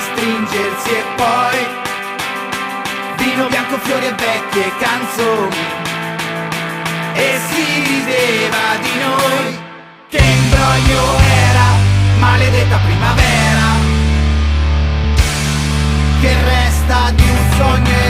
stringersi e poi vino bianco, fiori e vecchie canzoni. E si rideva di noi, che imbroglio era, maledetta primavera, che resta di un sogno